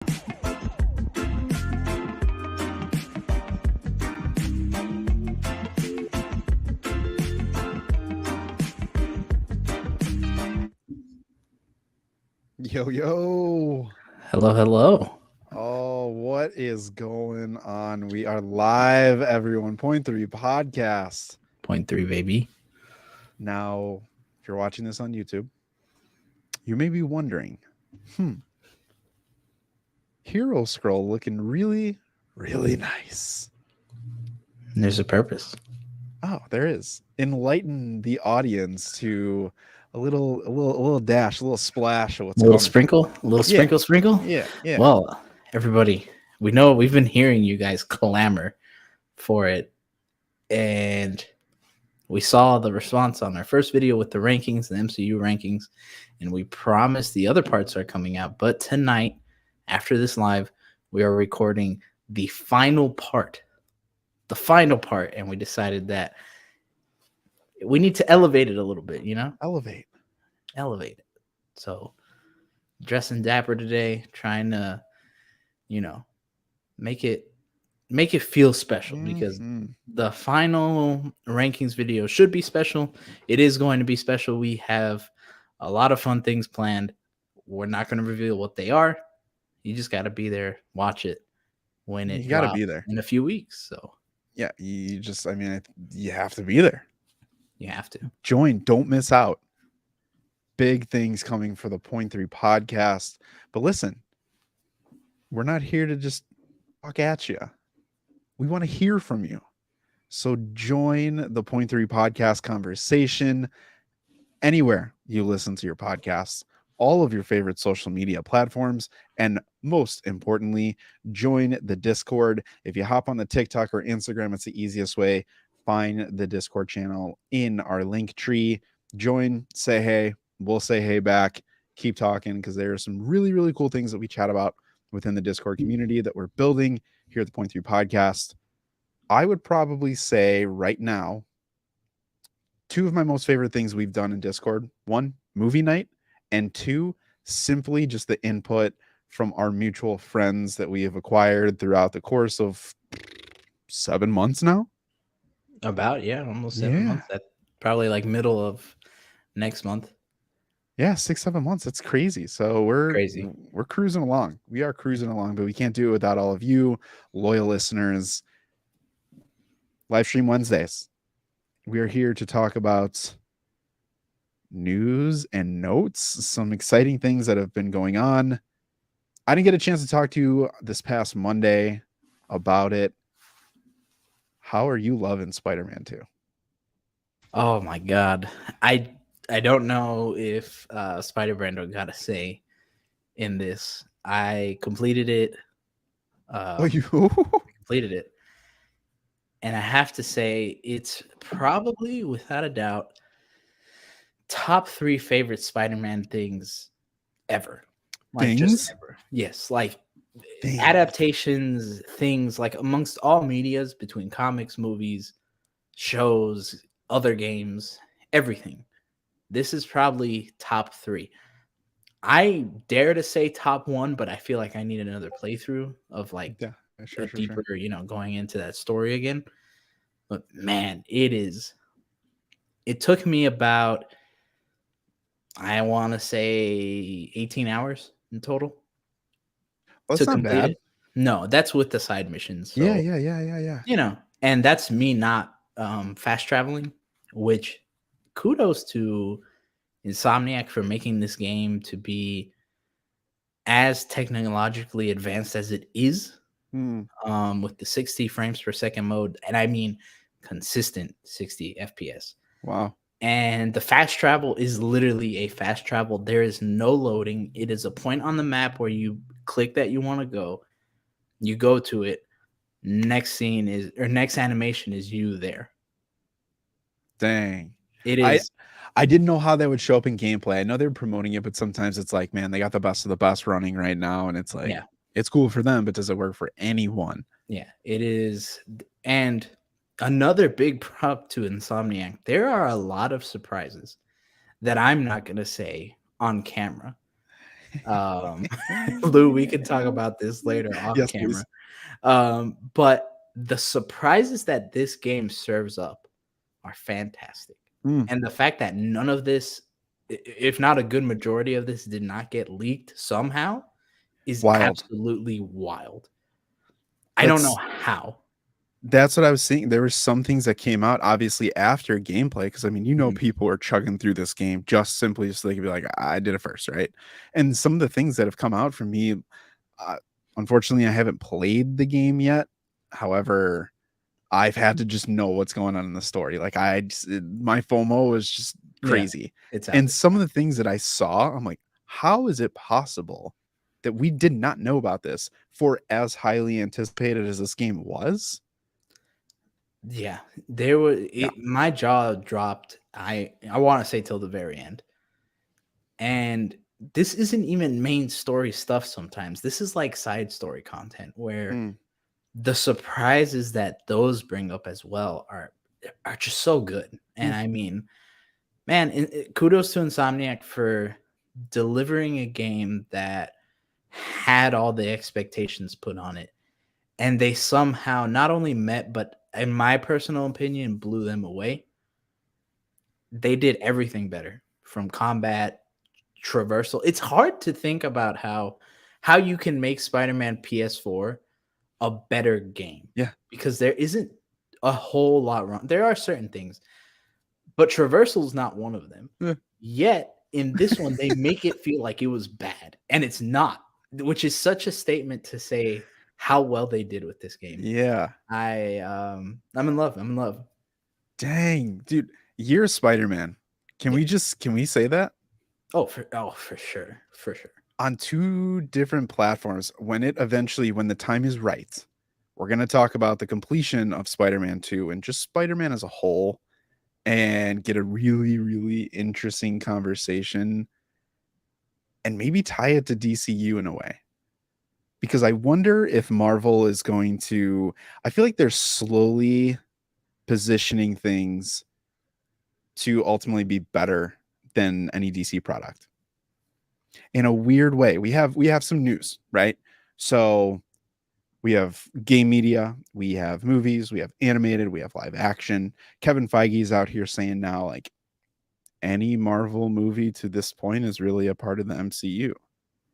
Yo, yo. Hello, hello. Oh, what is going on? We are live, everyone. POINT3 podcast. POINT3, baby. Now, if you're watching this on YouTube, you may be wondering, Hero Scroll looking really, really nice. There's a purpose. Oh, there is. Enlighten the audience to a little dash, a little splash of what's A little coming. sprinkle, a little Yeah. sprinkle. Yeah. Well, everybody, we know we've been hearing you guys clamor for it, and we saw the response on our first video with the rankings, the MCU rankings, and we promised the other parts are coming out. But tonight, after this live, we are recording the final part, and we decided that we need to elevate it a little bit, Elevate it. So dressing dapper today, trying to, make it feel special because the final rankings video should be special. It is going to be special. We have a lot of fun things planned. We're not going to reveal what they are. You just got to be there, watch it when it You got to drops be there in a few weeks. So yeah, you have to be there. You have to join. Don't miss out. Big things coming for the POINT3 podcast. But listen, we're not here to just talk at you. We want to hear from you. So join the POINT3 podcast conversation anywhere you listen to your podcasts, all of your favorite social media platforms, and most importantly, join the Discord. If you hop on the TikTok or Instagram, it's the easiest way. Find the Discord channel in our link tree. Join, say hey. We'll say hey back. Keep talking because there are some really, really cool things that we chat about within the Discord community that we're building here at the POINT3 podcast. I would probably say right now, two of my most favorite things we've done in Discord: one, movie night, and two, simply just the input from our mutual friends that we have acquired throughout the course of 7 months now. Almost 7 months. That's probably like middle of next month. Yeah, 6-7 months. That's crazy. So we're cruising along. We are cruising along, but we can't do it without all of you loyal listeners. Live stream Wednesdays. We are here to talk about news and notes, some exciting things that have been going on. I didn't get a chance to talk to you this past Monday about it. How are you loving Spider-Man 2? Oh my God. I don't know if Spider-Brando got a say in this. I completed it. You completed it. And I have to say, it's probably, without a doubt, top 3 favorite Spider-Man things ever. Just ever. Yes, adaptations, things like amongst all medias, between comics, movies, shows, other games, everything. This is probably top 3. I dare to say top 1, but I feel like I need another playthrough of deeper, going into that story again. But man, it took me about, I want to say 18 hours in total. That's not bad. No, that's with the side missions. So, yeah. And that's me not fast traveling, which kudos to Insomniac for making this game to be as technologically advanced as it is, with the 60 frames per second mode. And I mean, consistent 60 FPS. Wow. And the fast travel is literally a fast travel. There is no loading. It is a point on the map where you click that you want to go. You go to it. Next animation is you there. Dang. It is. I didn't know how that would show up in gameplay. I know they're promoting it, but sometimes it's like, man, they got the best of the best running right now. And it's like, it's cool for them, but does it work for anyone? Yeah, it is. And another big prop to Insomniac, there are a lot of surprises that I'm not going to say on camera. Lou, we can talk about this later off Yes, camera. please. But the surprises that this game serves up are fantastic. Mm, And the fact that none of this, if not a good majority of this, did not get leaked somehow is wild. absolutely wild. I don't know That's how. That's what I was saying. There were some things that came out obviously after gameplay because I mean, Mhm. people are chugging through this game just simply so they can be like, I did it first, right? And some of the things that have come out from me, uh, unfortunately, I haven't played the game yet. However, I've had to just know what's going on in the story. Like my FOMO is just Yeah, crazy. it's out And there. some of the things that I saw, I'm like, how is it possible that we did not know about this for as highly anticipated as this game was? Yeah, there was Yeah. my jaw dropped. I want to say till the very end. And this isn't even main story stuff sometimes. This is like side story content where Mm, the surprises that those bring up as well are just so good. And mm, I mean, man, kudos to Insomniac for delivering a game that had all the expectations put on it, and they somehow not only met, but in my personal opinion, blew them away. They did everything better, from combat, traversal. It's hard to think about how you can make Spider-Man PS4 a better game, yeah. because there isn't a whole lot wrong. There are certain things, but traversal is not one of them. Eh. Yet in this one, they make it feel like it was bad, and it's not, which is such a statement to say how well they did with this game. Yeah. I'm in love. I'm in love. Dang, dude, you're Spider-Man. Yeah. Can we say that? For sure, for sure. On two different platforms, when the time is right, we're gonna talk about the completion of Spider-Man 2 and just Spider-Man as a whole and get a really, really interesting conversation and maybe tie it to DCU in a way. Because I wonder if Marvel is going to I feel like they're slowly positioning things to ultimately be better than any DC product. In a weird way, we have some news, right? So we have game media, we have movies, we have animated, we have live action. Kevin Feige's out here saying now, like, any Marvel movie to this point is really a part of the MCU.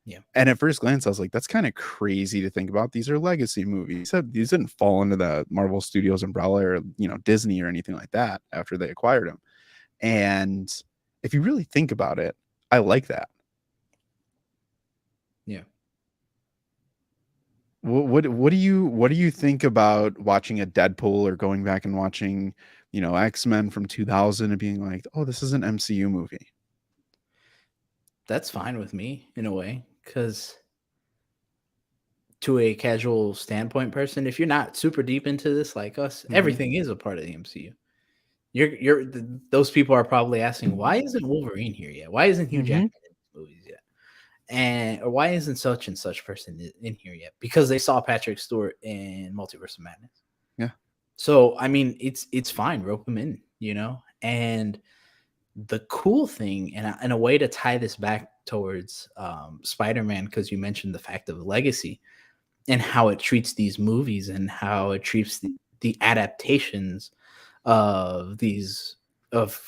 Yeah. And at first glance, I was like, that's kind of crazy to think about. These are legacy movies. These didn't fall under the Marvel Studios umbrella or, Disney or anything like that after they acquired them. And if you really think about it, I like that. Yeah. What do you think about watching a Deadpool or going back and watching, X-Men from 2000 and being like, oh, this is an MCU movie? That's fine with me in a way, because to a casual standpoint person, if you're not super deep into this like us, Mhm. everything is a part of the MCU. Those people are probably asking, why isn't Wolverine here yet? Why isn't Hugh Mhm. Jackman in these movies yet? And or why isn't such and such person in here yet? Because they saw Patrick Stewart in Multiverse of Madness. Yeah. So I mean, it's fine, rope him in, And the cool thing, and a way to tie this back towards Spider-Man, because you mentioned the fact of legacy and how it treats these movies and how it treats the adaptations of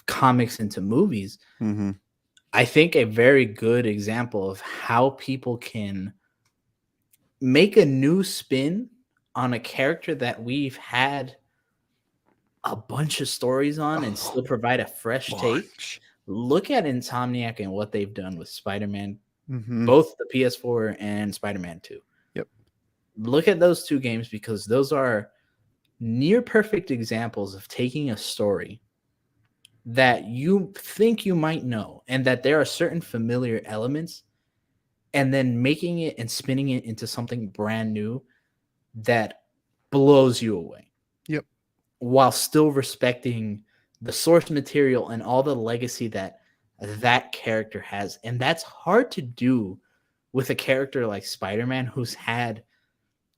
comics into movies. Mhm. I think a very good example of how people can make a new spin on a character that we've had a bunch of stories on and Oh, still provide a fresh take. bunch. Look at Insomniac and what they've done with Spider-Man, Mhm. both the PS4 and Spider-Man 2. Yep. Look at those two games, because those are near perfect examples of taking a story that you think you might know and that there are certain familiar elements, and then making it and spinning it into something brand new that blows you away, Yep. while still respecting the source material and all the legacy that that character has. And that's hard to do with a character like Spider-Man, who's had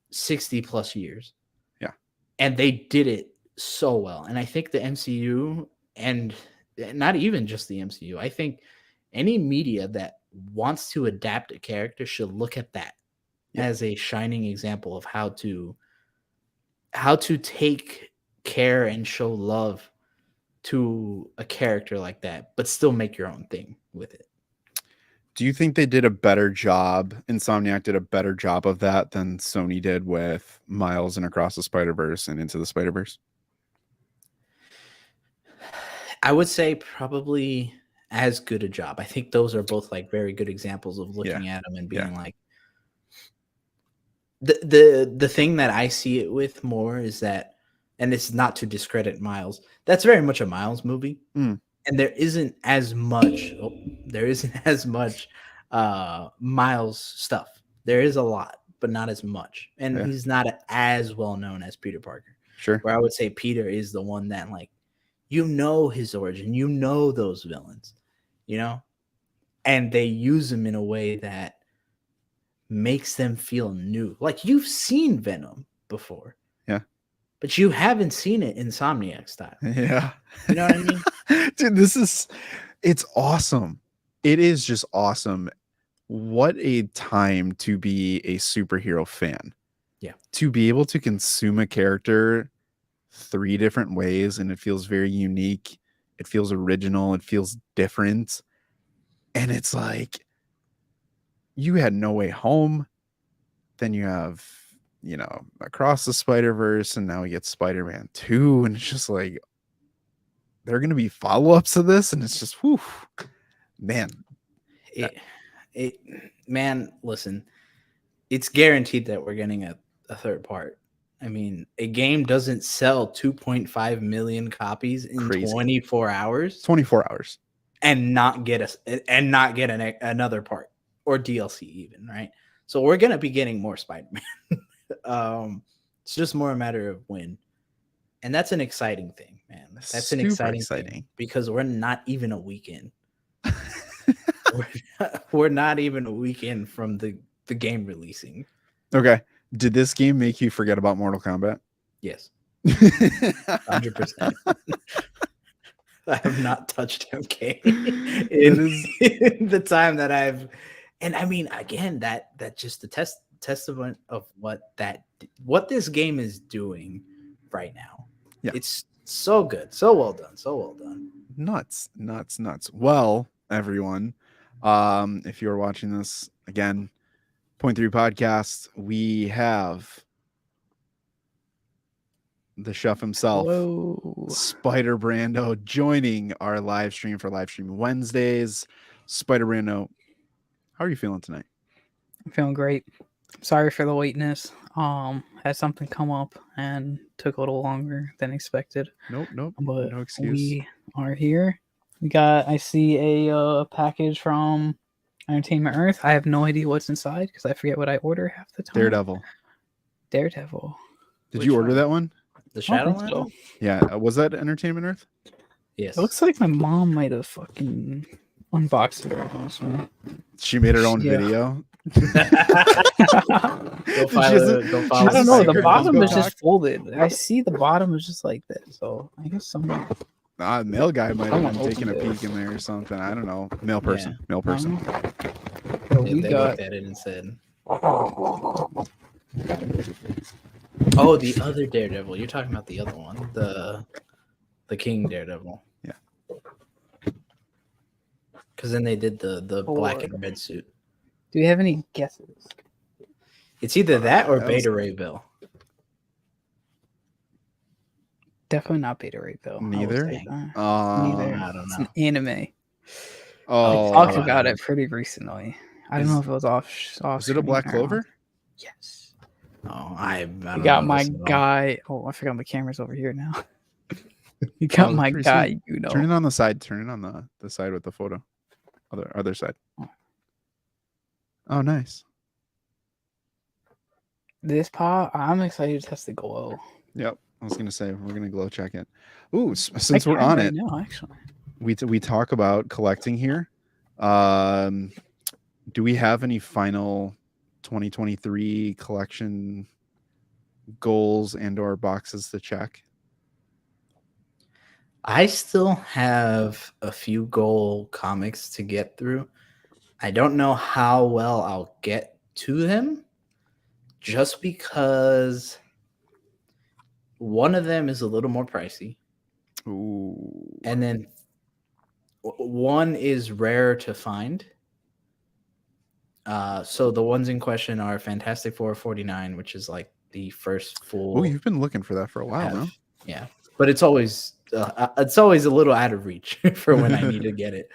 60 plus years. Yeah. And they did it so well. And I think the MCU, and not even just the MCU, I think any media that wants to adapt a character should look at that as a shining example of how to take care and show love to a character like that, but still make your own thing with it. Do you think they did a better job? Insomniac did a better job of that than Sony did with Miles and Across the Spider-Verse and Into the Spider-Verse? I would say probably as good a job. I think those are both like very good examples of looking at them and being like, the thing that I see it with more is that, and it's not to discredit Miles, that's very much a Miles movie. And there isn't as much Miles stuff. There is a lot, but not as much. And he's not as well known as Peter Parker. Sure. Where I would say Peter is the one that, like, you know his origin, you know those villains, you know? And they use him in a way that makes them feel new. Like, you've seen Venom before. Yeah. But you haven't seen it Insomniac style. Yeah. You know what I mean? Dude, it's awesome. It is just awesome. What a time to be a superhero fan. Yeah. To be able to consume a character 3 different ways, and it feels very unique. It feels original. It feels different. And it's like, you had No Way Home. Then you have, Across the Spider-Verse, and now we get Spider-Man 2. And it's just like, there are going to be follow-ups to this. And it's just, whew, man. Man, listen, it's guaranteed that we're getting a third part. I mean, a game doesn't sell 2.5 million copies in 24 hours. 24 hours. And not get another part or DLC even, right? So we're going to be getting more Spider-Man. It's just more a matter of when. And that's an exciting thing, man. That's an exciting thing because we're not even a weekend. we're not even a weekend from the game releasing. Okay. Did this game make you forget about Mortal Kombat? Yes. 100%. I have not touched MK in the time that I've, and I mean, again, that just the testament of what this game is doing right now. Yeah. It's so good, so well done. Nuts. Well, everyone, if you're watching this again, Point3 podcast, we have the chef himself, Spider Brando, joining our live stream for Live Stream Wednesdays. Spider Brando, how are you feeling tonight? I'm feeling great. Sorry for the lateness. Had something come up and took a little longer than expected. Nope. But no excuse. We are here. I see a package from Entertainment Earth. I have no idea what's inside because I forget what I order half the time. Daredevil. Did you order that one? The Shadowland? So. Yeah. Was that Entertainment Earth? Yes. It looks like my mom might have fucking unboxed it. Also. She made her own video. I don't know. The bottom is just folded. I see the bottom is just like this. So I guess someone. Mail guy might have been taking a peek in there or something. I don't know. Mail person. They looked at it and said, "Oh, the other Daredevil. You're talking about the other one, the King Daredevil." Yeah. Because then they did the black and red suit. Do you have any guesses? It's either that or Beta Ray Bill. Definitely not Beta Ray Bill. Neither. Neither. I don't know. It's an anime. Oh, I talked about it pretty recently. I don't know if it was off. Is it a Black Clover? Yes. Oh, I you got my guy. Oh, I forgot my camera's over here now. You got my guy. Sweet. Turn it on the side. Turn it on the side with the photo. Other side. Oh, nice. This pop, I'm excited to test the glow. Yep. I was gonna say we're gonna glow check it. Ooh, since we're on it, now, actually, we talk about collecting here. Do we have any final 2023 collection goals and/or boxes to check? I still have a few goal comics to get through. I don't know how well I'll get to them, just because one of them is a little more pricey. Ooh. And then one is rare to find. So the ones in question are Fantastic Four 49, which is like the first full. Oh, you've been looking for that for a while now. Yeah, but it's always a little out of reach for when I need to get it.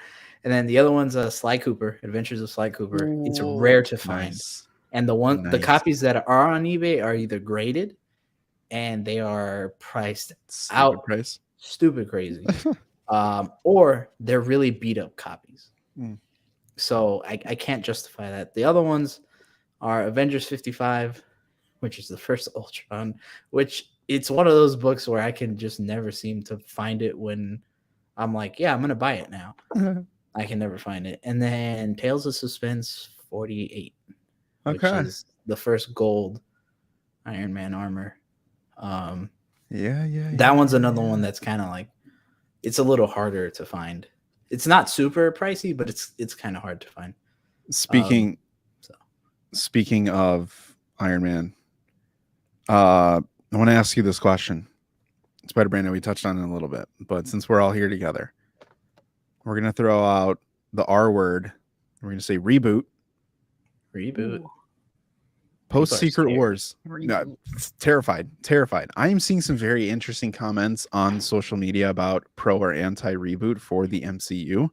And then the other one's Sly Cooper, Adventures of Sly Cooper. Ooh, it's rare to find. Nice. And the copies that are on eBay are either graded and they are priced stupid crazy. Or they're really beat up copies. So I can't justify that. The other ones are Avengers 55, which is the first Ultron, which it's one of those books where I can just never seem to find it when I'm like, yeah, I'm going to buy it now. I can never find it. And then Tales of Suspense 48, which is the first gold Iron Man armor. That one's another one that's kind of like, it's a little harder to find. It's not super pricey, but it's kind of hard to find. Speaking of Iron Man, I want to ask you this question. Spider Brandon, we touched on it a little bit, but since we're all here together, we're gonna throw out the R word. We're gonna say reboot. Post Secret Wars. No, terrified. I am seeing some very interesting comments on social media about pro or anti reboot for the MCU.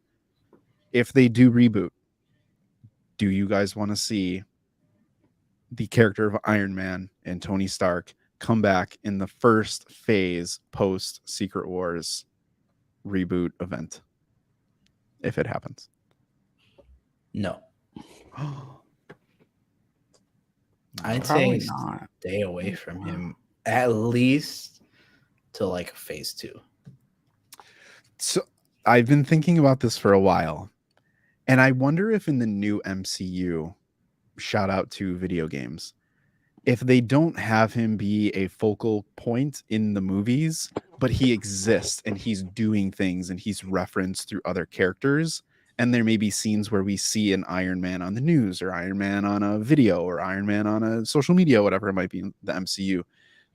If they do reboot, do you guys want to see the character of Iron Man and Tony Stark come back in the first phase post Secret Wars reboot event? If it happens. No. I'd say stay away from him at least till like phase 2. So I've been thinking about this for a while, and I wonder if in the new MCU, shout out to video games, if they don't have him be a focal point in the movies, but he exists and he's doing things and he's referenced through other characters. And there may be scenes where we see an Iron Man on the news or Iron Man on a video or Iron Man on a social media, whatever it might be in the MCU,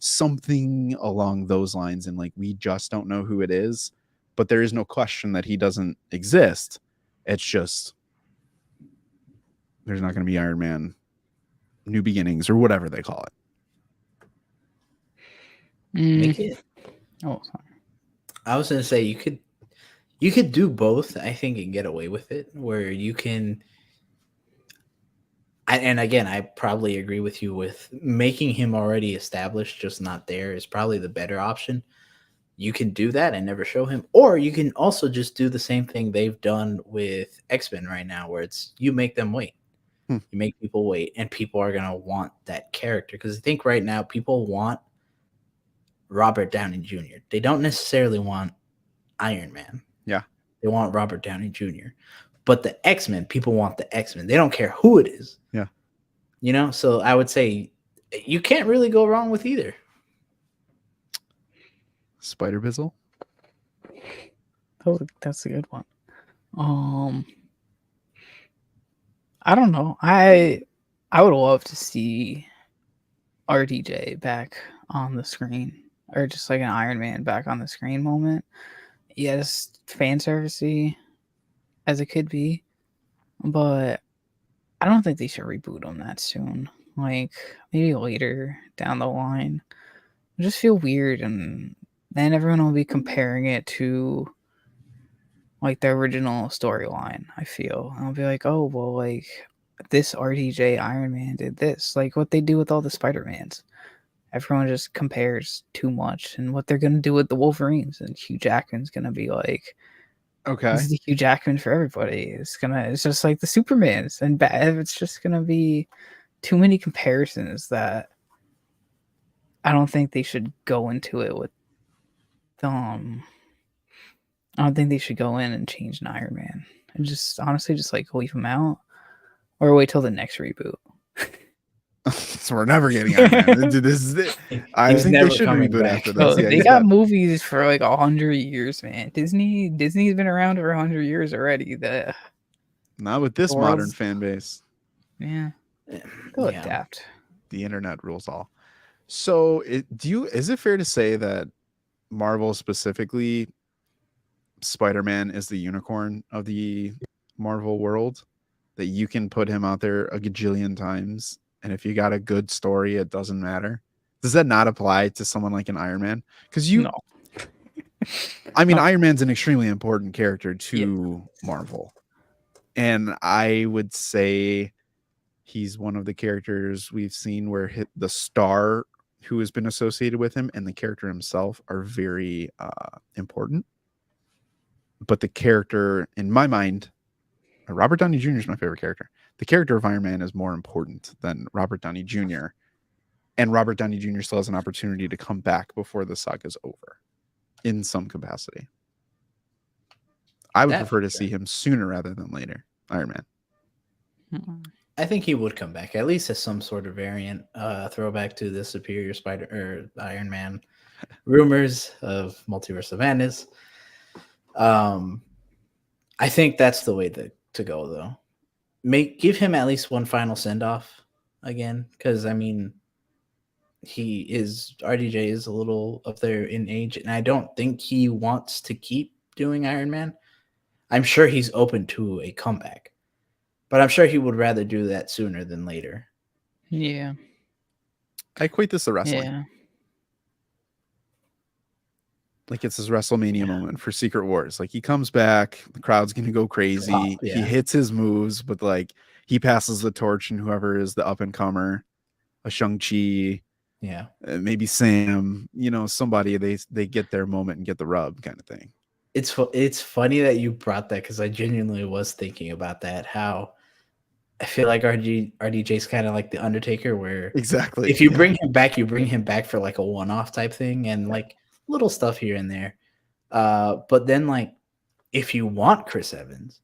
something along those lines. And like, we just don't know who it is, but there is no question that he doesn't exist. It's just, there's not going to be Iron Man New Beginnings or whatever they call it. Make it. Oh, sorry. I was going to say you could do both, I think, and get away with it, where you can. And again, I probably agree with you with making him already established, just not there, is probably the better option. You can do that and never show him, or you can also just do the same thing they've done with X-Men right now, where it's you make them wait. You make people wait, and people are going to want that character. Because I think right now people want Robert Downey Jr. They don't necessarily want Iron Man. Yeah. They want Robert Downey Jr. But the X-Men, people want the X-Men. They don't care who it is. Yeah. You know, so I would say you can't really go wrong with either. Spider Bizzle? Oh, that's a good one. I don't know. I would love to see RDJ back on the screen, or just like an Iron Man back on the screen moment. Yes, fan servicey as it could be, but I don't think they should reboot him that soon. Like maybe later down the line. I just feel weird, and then everyone will be comparing it to like the original storyline. I feel I'll be like, oh well, like this RDJ Iron Man did this, like what they do with all the Spider-Mans. Everyone just compares too much, and what they're gonna do with the Wolverines, and Hugh Jackman's gonna be like, okay, this is the Hugh Jackman for everybody. It's just like the Supermans, and it's just gonna be too many comparisons that I don't think they should go into it with. I don't think they should go in and change an Iron Man, and just honestly just like leave him out, or wait till the next reboot. So we're never getting Iron Man. This is it. I think they should reboot after this. Yeah, they got movies for like 100 years, man. Disney's been around for 100 years already. Not with this The modern world's- fan base. Yeah, they'll Yeah. adapt. The internet rules all. So, is it fair to say that Marvel specifically, Spider-Man is the unicorn of the Marvel world? That you can put him out there a gajillion times, and if you got a good story, it doesn't matter. Does that not apply to someone like an Iron Man? Because No. I mean, No. Iron Man's an extremely important character to Marvel. And I would say he's one of the characters we've seen where the star who has been associated with him and the character himself are very important. But the character, in my mind, Robert Downey Jr. is my favorite character. The character of Iron Man is more important than Robert Downey Jr. And Robert Downey Jr. still has an opportunity to come back before the saga's over in some capacity. I would prefer to see him sooner rather than later. Iron Man. I think he would come back, at least as some sort of variant, throwback to the Superior Spider or Iron Man rumors of Multiverse of Madness. I think that's the way to go, though. Give him at least one final send off again, because I mean, RDJ is a little up there in age, and I don't think he wants to keep doing Iron Man. I'm sure he's open to a comeback, but I'm sure he would rather do that sooner than later. Yeah. I equate this to wrestling. Yeah. Like it's his WrestleMania moment for Secret Wars. Like he comes back, the crowd's gonna go crazy. Oh, yeah. He hits his moves, but like he passes the torch, and whoever is the up and comer, a Shang-Chi, Yeah, maybe Sam, somebody, they get their moment and get the rub kind of thing. it's funny that you brought that, because I genuinely was thinking about that. How I feel like RDJ's kind of like the Undertaker, where Exactly. if you bring him back, you bring him back for like a one-off type thing, and like little stuff here and there. But then like if you want Chris Evans,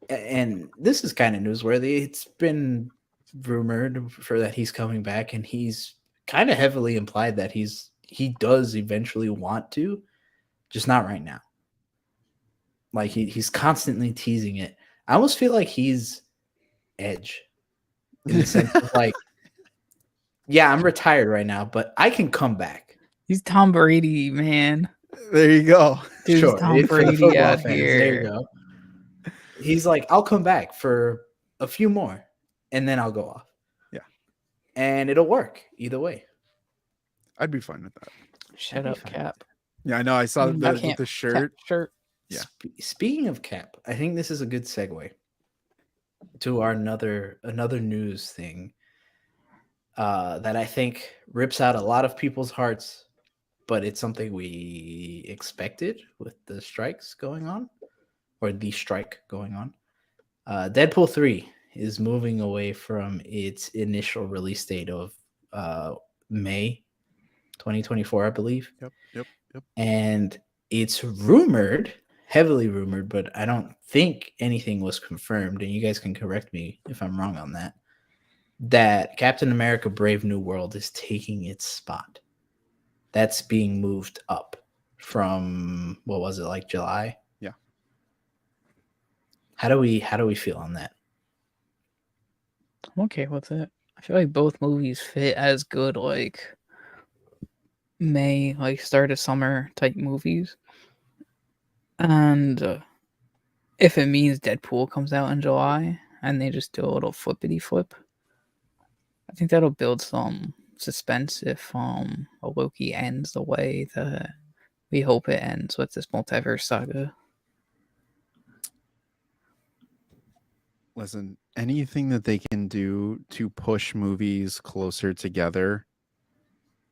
and this is kind of newsworthy, it's been rumored for that he's coming back, and he's kind of heavily implied that he does eventually want to, just not right now. Like he's constantly teasing it. I almost feel like he's Edge in the sense of like, yeah, I'm retired right now, but I can come back. He's Tom Brady, man. There you go. Dude, Sure, Tom for the Brady football out fans, here. there you go. He's like, I'll come back for a few more, and then I'll go off. Yeah. And it'll work either way. I'd be fine with that. Shut up, Cap. Yeah, I know. I saw the shirt. Cap shirt. Yeah. Speaking of Cap, I think this is a good segue to our another news thing that I think rips out a lot of people's hearts, but it's something we expected with the strikes going on, or the strike going on. Deadpool 3 is moving away from its initial release date of May 2024, I believe. Yep. And it's rumored, heavily rumored, but I don't think anything was confirmed, and you guys can correct me if I'm wrong on that, that Captain America Brave New World is taking its spot. That's being moved up from, what was it, like July? Yeah. How do we feel on that? I'm okay with it. I feel like both movies fit as good, like May, like start of summer type movies. And if it means Deadpool comes out in July and they just do a little flippity flip, I think that'll build some suspense if a Loki ends the way that we hope it ends with this multiverse saga. Listen, anything that they can do to push movies closer together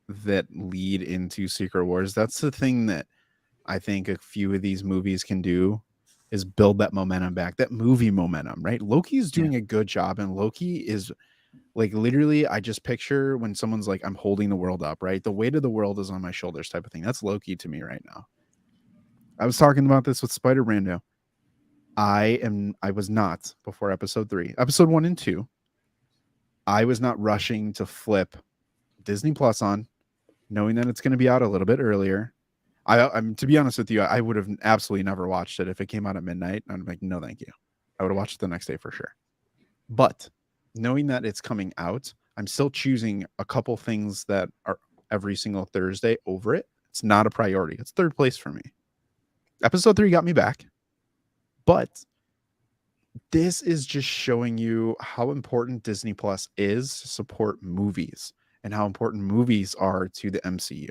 that lead into Secret Wars, that's the thing that I think a few of these movies can do, is build that momentum back, that movie momentum, right? Loki is doing a good job, and Loki is like, literally, I just picture when someone's like, I'm holding the world up, right? The weight of the world is on my shoulders type of thing. That's Loki to me right now. I was talking about this with Spider Brando. I was not, before episode 3, episode 1 and 2, I was not rushing to flip Disney Plus on, knowing that it's going to be out a little bit earlier. I'm to be honest with you, I would have absolutely never watched it if it came out at midnight. I'm like, no, thank you. I would have watched it the next day for sure. But knowing that it's coming out, I'm still choosing a couple things that are every single Thursday over it. It's not a priority. It's third place for me. Episode 3 got me back, but this is just showing you how important Disney Plus is to support movies and how important movies are to the MCU.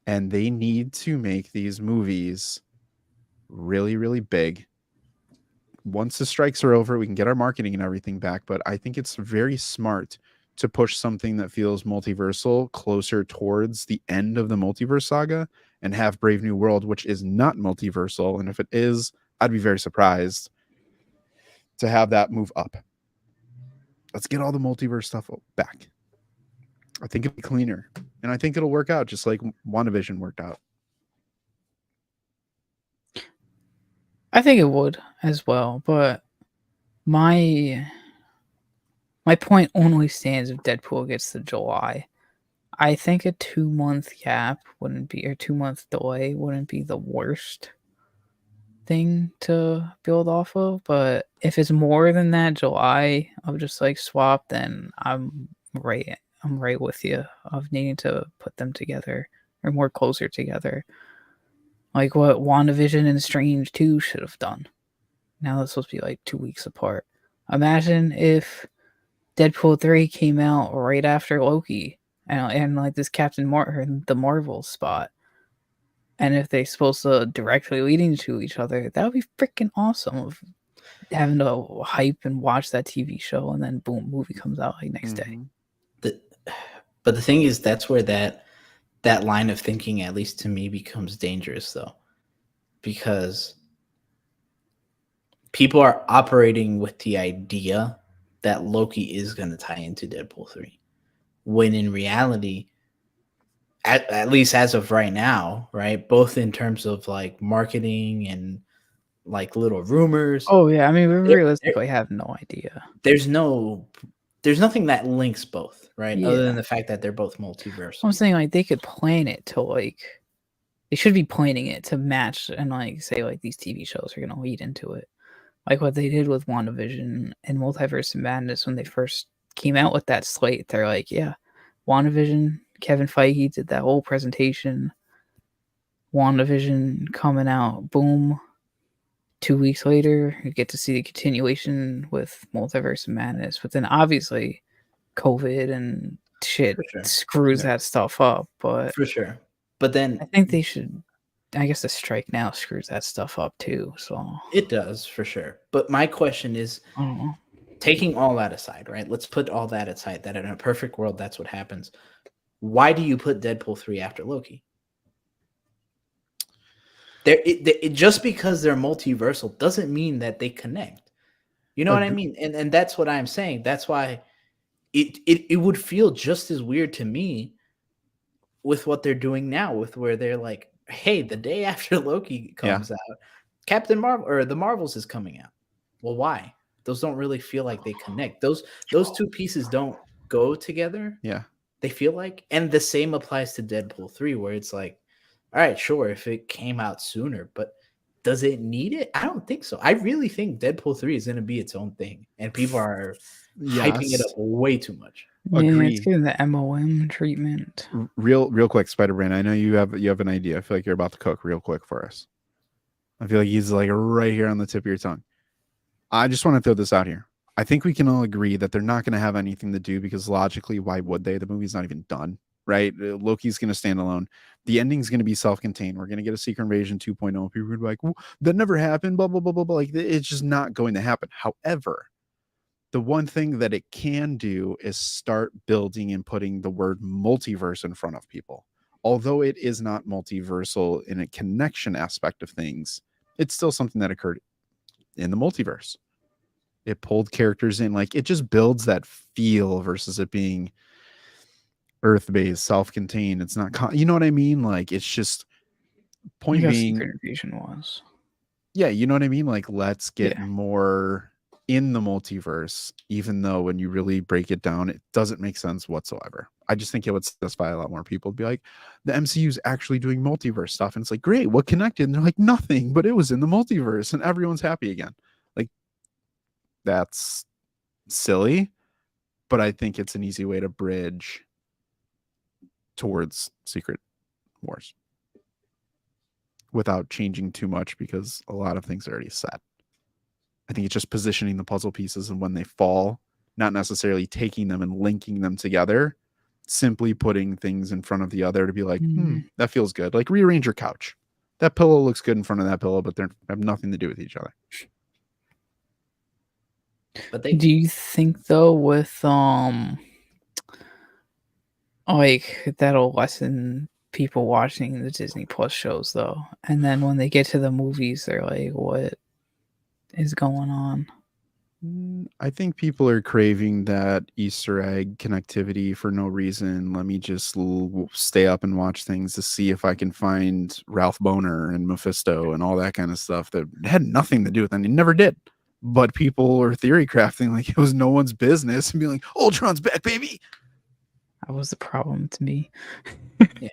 And they need to make these movies really, really big. Once the strikes are over, we can get our marketing and everything back. But I think it's very smart to push something that feels multiversal closer towards the end of the multiverse saga and have Brave New World, which is not multiversal. And if it is, I'd be very surprised to have that move up. Let's get all the multiverse stuff back. I think it'll be cleaner, and I think it'll work out just like WandaVision worked out. I think it would as well, but my point only stands if Deadpool gets to July. I think a 2-month gap wouldn't be, or 2-month delay wouldn't be the worst thing to build off of. But if it's more than that July of just like swap, then I'm right with you of needing to put them together or more closer together. Like what WandaVision and Strange 2 should have done. Now that's supposed to be like 2 weeks apart. Imagine if Deadpool 3 came out right after Loki and like this the Marvel spot. And if they're supposed to directly lead into each other, that would be freaking awesome. Of having to hype and watch that TV show, and then boom, movie comes out like next day. But the thing is, that's where that line of thinking, at least to me, becomes dangerous, though, because people are operating with the idea that Loki is going to tie into Deadpool 3, when in reality, at least as of right now, right, both in terms of like marketing and like little rumors. Oh yeah, I mean, we realistically have no idea. There's nothing that links both, right? Yeah. Other than the fact that they're both multiverse. I'm saying like they could plan it to like, they should be planning it to match and like say like these TV shows are gonna lead into it, like what they did with WandaVision and Multiverse of Madness when they first came out with that slate. They're like, yeah, WandaVision. Kevin Feige did that whole presentation. WandaVision coming out, boom. 2 weeks later, you get to see the continuation with Multiverse of Madness. But then obviously, COVID and shit screws that stuff up. But for sure. But then I think they should. I guess the strike now screws that stuff up too. So it does for sure. But my question is, taking all that aside, right? Let's put all that aside. That in a perfect world, that's what happens. Why do you put Deadpool 3 after Loki? Just because they're multiversal doesn't mean that they connect. You know what I mean? And that's what I'm saying. That's why it would feel just as weird to me with what they're doing now, with where they're like, hey, the day after Loki comes out, Captain Marvel or the Marvels is coming out. Well, why? Those don't really feel like they connect. Those two pieces don't go together. Yeah. They feel like, and the same applies to Deadpool 3, where it's like, all right, sure, if it came out sooner, but does it need it? I don't think so. I really think Deadpool 3 is going to be its own thing, and people are hyping it up way too much. Yeah, it's getting the MOM treatment. Real quick, Spider-Man, I know you have an idea. I feel like you're about to cook real quick for us. I feel like he's like right here on the tip of your tongue. I just want to throw this out here. I think we can all agree that they're not going to have anything to do because logically, why would they? The movie's not even done, right? Loki's going to stand alone. The ending's going to be self-contained. We're going to get a Secret Invasion 2.0. People are going to be like, well, that never happened, blah, blah, blah, blah, blah. Like, it's just not going to happen. However, the one thing that it can do is start building and putting the word multiverse in front of people. Although it is not multiversal in a connection aspect of things, it's still something that occurred in the multiverse. It pulled characters in, like it just builds that feel versus it being Earth-based, self-contained. It's not, you know what I mean? Like it's just point being. Secret Invasion was. Yeah, you know what I mean? Like let's get more in the multiverse, even though when you really break it down, it doesn't make sense whatsoever. I just think it would satisfy a lot more people to be like, the MCU is actually doing multiverse stuff. And it's like, great, what connected? And they're like, nothing, but it was in the multiverse and everyone's happy again. Like, that's silly, but I think it's an easy way to bridge towards Secret Wars without changing too much, because a lot of things are already set. I think it's just positioning the puzzle pieces, and when they fall, not necessarily taking them and linking them together, simply putting things in front of the other to be like, that feels good. Like rearrange your couch. That pillow looks good in front of that pillow, but they have nothing to do with each other. But do you think though with like that'll lessen people watching the Disney Plus shows though, and then when they get to the movies, they're like, what is going on? I think people are craving that Easter egg connectivity for no reason. Let me just stay up and watch things to see if I can find Ralph Boner and Mephisto and all that kind of stuff that had nothing to do with it. It never did. But people are theory crafting like it was no one's business and being like, Ultron's back, baby. That was the problem to me. Yeah.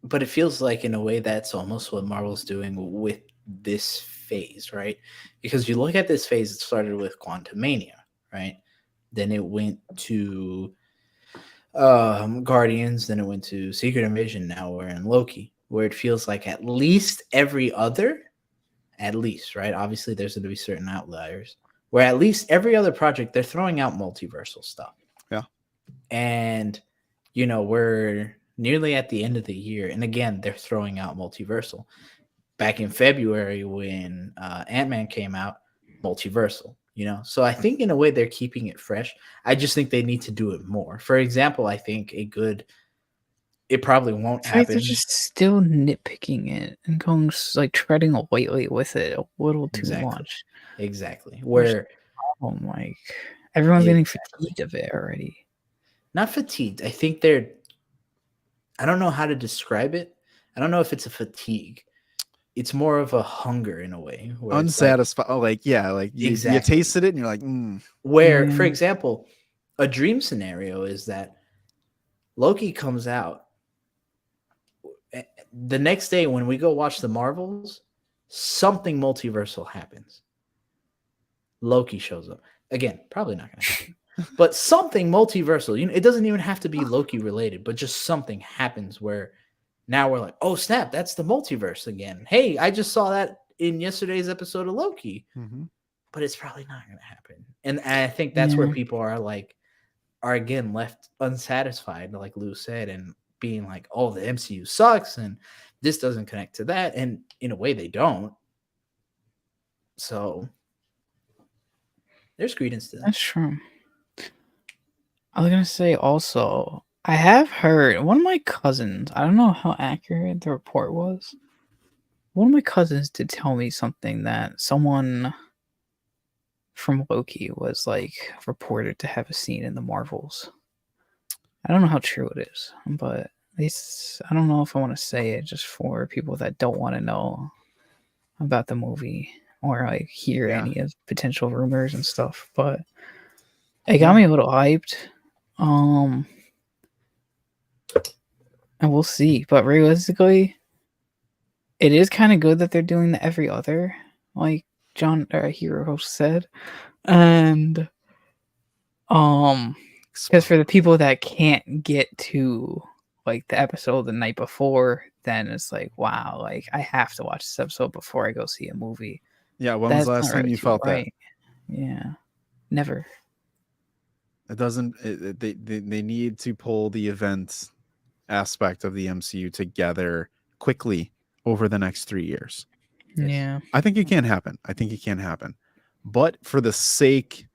But it feels like in a way that's almost what Marvel's doing with this phase, right? Because you look at this phase, it started with Quantumania, right? Then it went to Guardians, then it went to Secret Invasion, now we're in Loki, where it feels like at least every other, right? Obviously there's going to be certain outliers, where at least every other project, they're throwing out multiversal stuff. Yeah. And, we're nearly at the end of the year. And again, they're throwing out multiversal. Back in February when Ant-Man came out, multiversal, So I think in a way they're keeping it fresh. I just think they need to do it more. For example, I think it probably won't happen. They're just still nitpicking it and going like treading lightly with it a little too much. Exactly. Where like everyone's getting fatigued of it already. Not fatigued. I think I don't know how to describe it. I don't know if it's a fatigue. It's more of a hunger in a way. Unsatisfied. You tasted it and you're like, Where, for example, a dream scenario is that Loki comes out. The next day when we go watch the Marvels, something multiversal happens. Loki shows up. Again, probably not going to happen. But something multiversal. It doesn't even have to be Loki related, but just something happens where now we're like, oh, snap, that's the multiverse again. Hey, I just saw that in yesterday's episode of Loki. Mm-hmm. But it's probably not going to happen. And I think that's where people are again left unsatisfied, like Lou said, and being like, oh, the MCU sucks and this doesn't connect to that. And in a way, they don't. So there's credence to that. That's true. I was going to say also, I have heard one of my cousins, I don't know how accurate the report was. One of my cousins did tell me something that someone from Loki was reported to have a scene in the Marvels. I don't know how true it is, but at least I don't know if I want to say it just for people that don't want to know about the movie or hear any of potential rumors and stuff. But it got me a little hyped. And we'll see. But realistically, it is kind of good that they're doing the every other, like John Hero said. And because for the people that can't get to the episode the night before, then it's like, wow, I have to watch this episode before I go see a movie. Yeah, when was the last time you felt that? Yeah, never. It doesn't. They need to pull the event aspect of the MCU together quickly over the next 3 years. Yeah, I think it can happen. But for the sake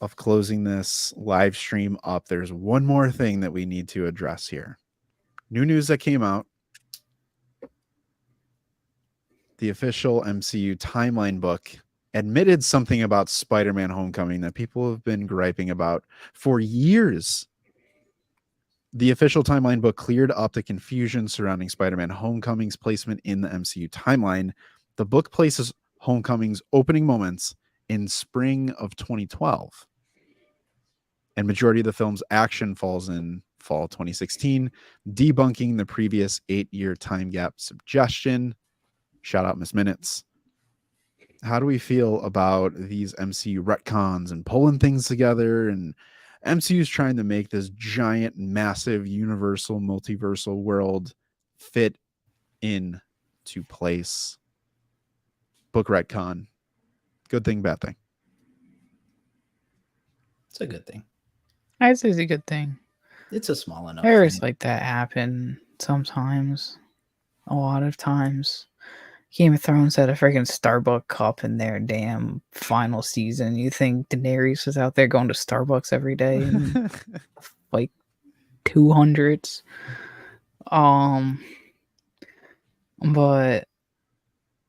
of closing this live stream up, there's one more thing that we need to address here. New news that came out. The official MCU timeline book admitted something about Spider-Man Homecoming that people have been griping about for years. The official timeline book cleared up the confusion surrounding Spider-Man Homecoming's placement in the MCU timeline. The book places Homecoming's opening moments in spring of 2012. And majority of the film's action falls in fall 2016, debunking the previous 8-year time gap suggestion. Shout out Miss Minutes. How do we feel about these MCU retcons and pulling things together, and MCU's trying to make this giant, massive, universal, multiversal world fit in to place? Book retcon. Good thing, bad thing? It's a good thing. I'd say it's a good thing. It's a small enough Errors thing. like that happen sometimes. A lot of times. Game of Thrones had a freaking Starbucks cup in their damn final season. You think Daenerys was out there going to Starbucks every day in like 200s? But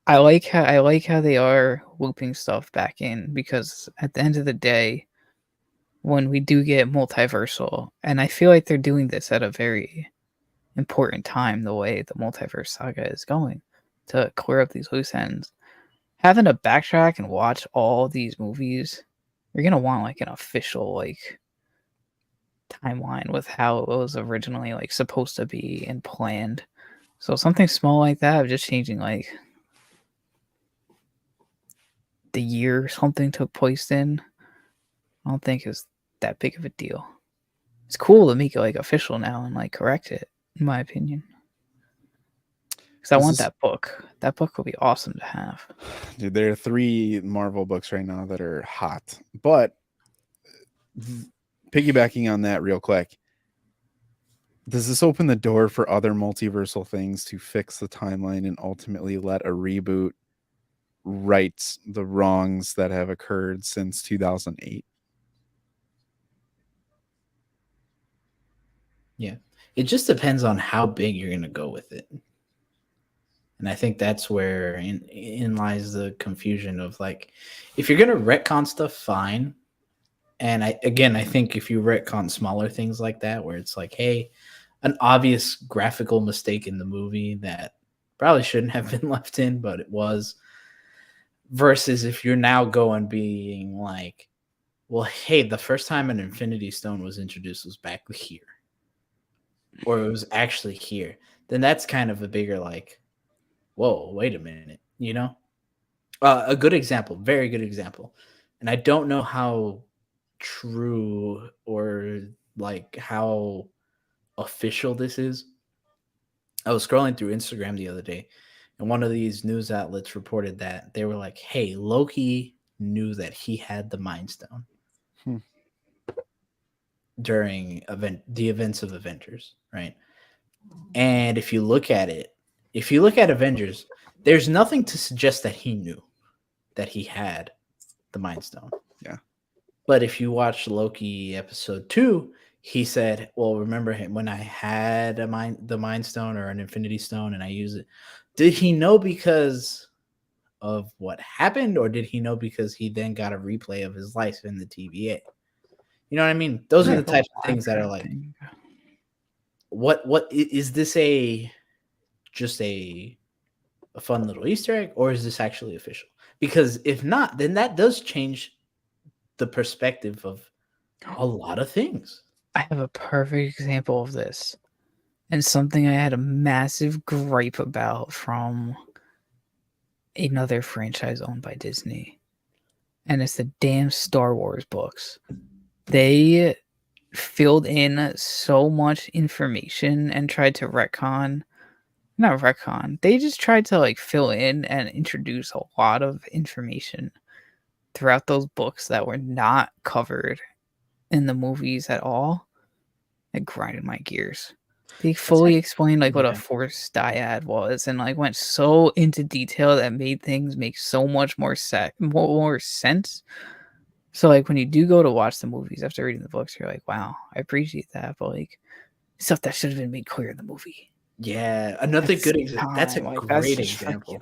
I like how they are looping stuff back in, because at the end of the day, when we do get multiversal, and I feel like they're doing this at a very important time, the way the multiverse saga is going, to clear up these loose ends. Having to backtrack and watch all these movies, you're gonna want like an official like timeline with how it was originally like supposed to be and planned. So something small like that, of just changing like the year something took place in, I don't think is that big of a deal. It's cool to make it like official now and like correct it, in my opinion. Because I want that book. That book will be awesome to have. Dude, there are 3 Marvel books right now that are hot. But piggybacking on that real quick, does this open the door for other multiversal things to fix the timeline and ultimately let a reboot right the wrongs that have occurred since 2008? Yeah. It just depends on how big you're going to go with it. And I think that's where in lies the confusion of like, if you're going to retcon stuff, fine. And I think if you retcon smaller things like that, where it's like, hey, an obvious graphical mistake in the movie that probably shouldn't have been left in, but it was, versus if you're now going being like, well, hey, the first time an Infinity Stone was introduced was back here, or it was actually here, then that's kind of a bigger like, whoa, wait a minute, you know? A good example, very good example. And I don't know how true or like how official this is. I was scrolling through Instagram the other day, and one of these news outlets reported that they were like, hey, Loki knew that he had the Mind Stone during the events of Avengers, right? And if you look at Avengers, there's nothing to suggest that he knew that he had the Mind Stone. Yeah. But if you watch Loki episode 2, he said, well, remember him when I had the Mind Stone or an Infinity Stone and I use it. Did he know because of what happened, or did he know because he then got a replay of his life in the TVA? You know what I mean? Those are the types of things that are like, what is this just a fun little Easter egg, or is this actually official? Because if not, then that does change the perspective of a lot of things. I have a perfect example of this, and something I had a massive gripe about from another franchise owned by Disney, and it's the damn Star Wars books. They filled in so much information and tried to not retcon, they just tried to like fill in and introduce a lot of information throughout those books that were not covered in the movies at all. It grinded my gears. They fully explained like what a force dyad was, and like went so into detail that made things make so much more sense. So like when you do go to watch the movies after reading the books, you're like, wow, I appreciate that, but like stuff that should have been made clear in the movie. Yeah, another good example. That's a great example.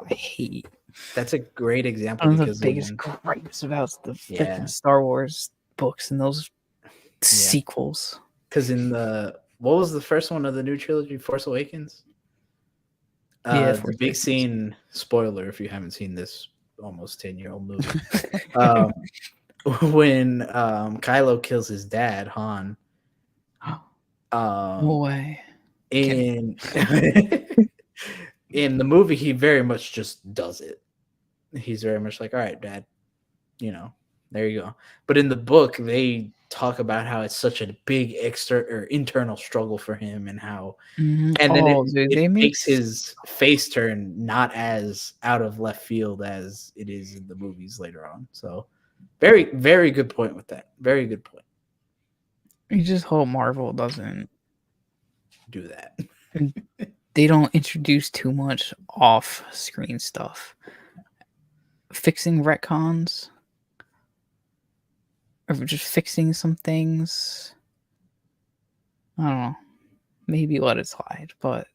I hate. That's a great example. One of the biggest gripes about the freaking Star Wars books and those sequels. Because in what was the first one of the new trilogy, Force Awakens? The big scene, spoiler if you haven't seen this, almost 10-year-old movie. When Kylo kills his dad, Han. No way. In in the movie, he very much just does it. He's very much like, all right, Dad, there you go. But in the book, they talk about how it's such a big internal struggle for him, and how, and then it makes his face turn not as out of left field as it is in the movies later on. So, very, very good point with that. Very good point. You just hope Marvel doesn't do that. They don't introduce too much off-screen stuff. Fixing retcons, or just fixing some things. I don't know. Maybe let it slide, but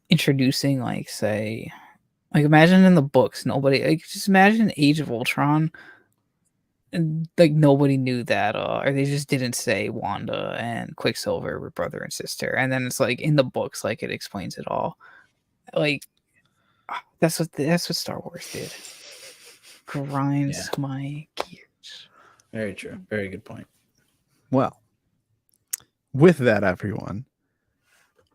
introducing, like, say, like, imagine in the books, nobody, like, just imagine Age of Ultron, and like nobody knew that, or they just didn't say Wanda and Quicksilver were brother and sister, and then it's like in the books, like it explains it all. Like that's what Star Wars did. Grinds my gears. Very true. Very good point. Well, with that, everyone,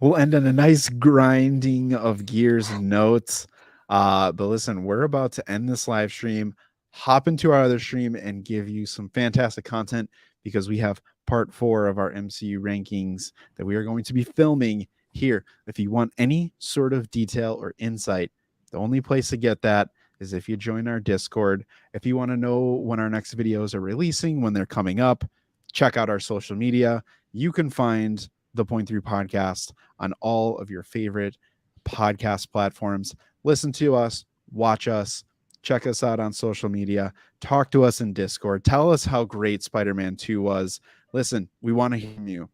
we'll end on a nice grinding of gears and notes. But listen, we're about to end this live stream, hop into our other stream, and give you some fantastic content, because we have part 4 of our MCU rankings that we are going to be filming here. If you want any sort of detail or insight, the only place to get that is if you join our Discord. If you want to know when our next videos are releasing, when they're coming up, check out our social media. You can find the Point 3 podcast on all of your favorite podcast platforms. Listen to us, watch us, check us out on social media, talk to us in Discord, tell us how great Spider-Man 2 was. Listen, we want to hear from you.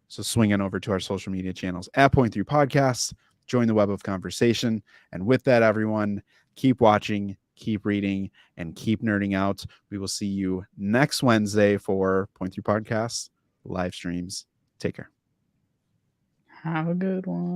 So swing on over to our social media channels at Point 3 Podcasts, join the web of conversation. And with that, everyone, keep watching, keep reading, and keep nerding out. We will see you next Wednesday for Point 3 Podcasts live streams. Take care. Have a good one.